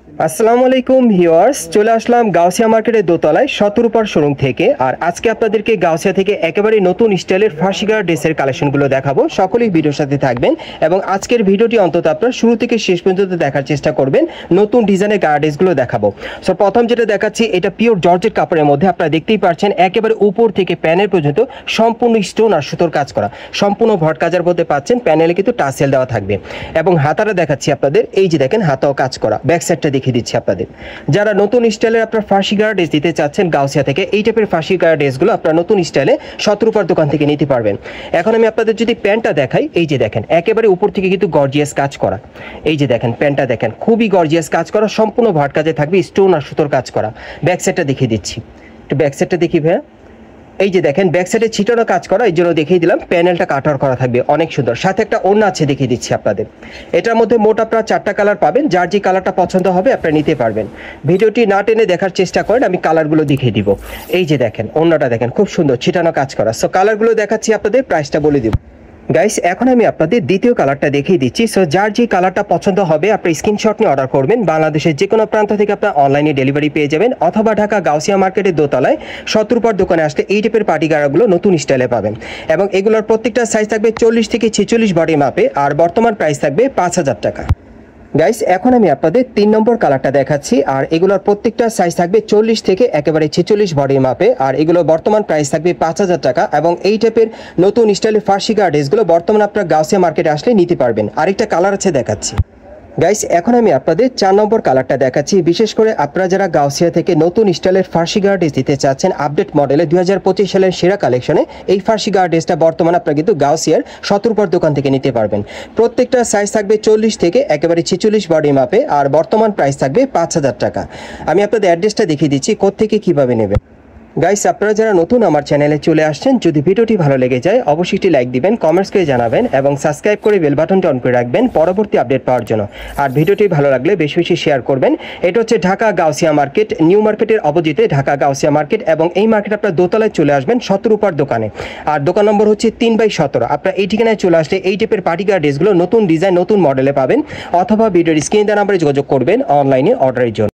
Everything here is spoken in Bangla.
আসসালামু আলাইকুম ভিউয়ার্স, চলে আসলাম গাউসিয়া মার্কেটের দোতলায় শতরূপার শোরুম থেকে। আর আজকে আপনাদেরকে গাউসিয়া থেকে একেবারে নতুন স্টাইলের ফার্সিগার ড্রেসের কালেকশনগুলো দেখাবো। সকলেই ভিডিওর সাথে থাকবেন এবং আজকের ভিডিওটি অন্তত আপনারা শুরু থেকে শেষ পর্যন্ত দেখার চেষ্টা করবেন। নতুন ডিজাইনের গায়ে ড্রেসগুলো দেখাবো। সো প্রথম যেটা দেখাচ্ছি, এটা পিওর জর্জেট কাপড়ের মধ্যে। আপনারা দেখতেই পাচ্ছেন একেবারে উপর থেকে প্যানেল পর্যন্ত সম্পূর্ণ স্টোন আর সুতোর কাজ করা, সম্পূর্ণ ভট কাজের মধ্যে পাচ্ছেন। প্যানেলে কিন্তু টাসেল দেওয়া থাকবে এবং হাতাটা দেখাচ্ছি আপনাদের। এই যে দেখেন, হাতাও কাজ করা। ব্যাক সাইডটা দেখিয়ে দিচ্ছি আপনাদের। যারা নতুন স্টাইলের আপনার ফার্সি গার্ড ড্রেস দিতে চাচ্ছেন গাউসিয়া থেকে, এই টাইপের ফার্সি গার্ড ড্রেসগুলো আপনারা নতুন স্টাইলে শতরূপার দোকান থেকে নিতে পারবেন। এখন আমি আপনাদের যদি প্যান্টটা দেখাই, এই যে দেখেন একেবারে উপর থেকে কিন্তু গর্জিয়াস কাজ করা। এই যে দেখেন প্যান্টটা দেখেন, খুবই গর্জিয়াস কাজ করা, সম্পূর্ণ ভট কাজে থাকবে, স্টোন আর সুতোর কাজ করা। ব্যাক সাইডটা দেখিয়ে দিচ্ছি, একটু ব্যাক সাইডটা দেখি ভাইয়া। এই যে দেখেন ব্যাক সাইডে ছিটানো কাজ করা, এই জন্য দেখিয়ে দিলাম। প্যানেলটা কাটার করা থাকবে, অনেক সুন্দর। সাথে একটা ওড়না আছে, দেখিয়ে দিচ্ছি আপনাদের। এটার মধ্যে মোট আপনারা 4টা কালার পাবেন। যার যে কালারটা পছন্দ হবে আপনারা নিতে পারবেন। ভিডিওটি না টেনে দেখার চেষ্টা করেন, আমি কালারগুলো দেখিয়ে দিব। এই যে দেখেন ওড়নাটা দেখেন, খুব সুন্দর ছিটানো কাজ করা। সো কালারগুলো দেখাচ্ছি আপনাদের, প্রাইসটা বলে দিব। গাইস, এখন আমি আপনাদের দ্বিতীয় কালারটা দেখিয়ে দিচ্ছি। সো যার যে কালারটা পছন্দ হবে আপনার স্ক্রিনশট নিয়ে অর্ডার করবেন। বাংলাদেশের যে কোনো প্রান্ত থেকে আপনার অনলাইনে ডেলিভারি পেয়ে যাবেন, অথবা ঢাকা গাউসিয়া মার্কেটের দোতলায় শতরূপার দোকানে আসলে এই টাইপের পার্টি গাড়াগুলো নতুন স্টাইলে পাবেন। এবং এগুলোর প্রত্যেকটা সাইজ থাকবে 40 থেকে 46 বডি মাপে, আর বর্তমান প্রাইস থাকবে 5000 টাকা। গাইস, এখন আমি আপনাদের 3 নম্বর কালারটা দেখাচ্ছি। আর এগুলোর প্রত্যেকটা সাইজ থাকবে 40 থেকে একেবারে 46 বডি মাপে, আর এগুলো বর্তমান প্রাইস থাকবে 5000 টাকা। এবং এই টাইপের নতুন স্টাইলের ফার্সি গার্ড ড্রেসগুলো বর্তমানে আপনারা গাউসিয়া মার্কেটে আসলে নিতে পারবেন। আরেকটা কালার আছে, দেখাচ্ছি। গাইস, এখন আমি আপনাদের 4 নম্বর কালারটা দেখাচ্ছি। বিশেষ করে আপনারা যারা গাউসিয়া থেকে নতুন স্টাইলের ফার্সি গার্ড ড্রেস দিতে চাচ্ছেন, আপডেট মডেলে 2025 সালের সেরা কালেকশনে এই ফার্সি গার্ড ড্রেসটা বর্তমানে আপনারা কিন্তু গাউসিয়ার শতরূপার দোকান থেকে নিতে পারবেন। প্রত্যেকটা সাইজ থাকবে 40 থেকে একেবারে 46 বডি মাপে, আর বর্তমান প্রাইস থাকবে 5000 টাকা। আমি আপনাদের অ্যাড্রেসটা দেখিয়ে দিচ্ছি কোত্থেকে কিভাবে নেবেন। গাইস, আপনারা যারা নতুন আমার চ্যানেলে চলে আসছেন, যদি ভিডিওটি ভালো লেগে যায় অবশ্যই একটি লাইক দিবেন, কমেন্টস করে জানাবেন এবং সাবস্ক্রাইব করে বেল বাটনটা অন করে রাখবেন পরবর্তী আপডেট পাওয়ার জন্য। আর ভিডিওটি ভালো লাগলে বেশি বেশি শেয়ার করবেন। এটা হচ্ছে ঢাকা গাউসিয়া মার্কেট, নিউ মার্কেটের অপোজিটে ঢাকা গাউসিয়া মার্কেট। এবং এই মার্কেট আপনার দোতলায় চলে আসবেন শতরূপার দোকানে। আর দোকান নম্বর হচ্ছে 3/17। আপনারা এই ঠিকানায় চলে আসলে এই টাইপের পার্টি গার্ড ড্রেসগুলো নতুন ডিজাইন নতুন মডেলে পাবেন, অথবা ভিডিওর স্ক্রিনে দেওয়া নাম্বারে যোগাযোগ করবেন অনলাইনে অর্ডারের জন্য।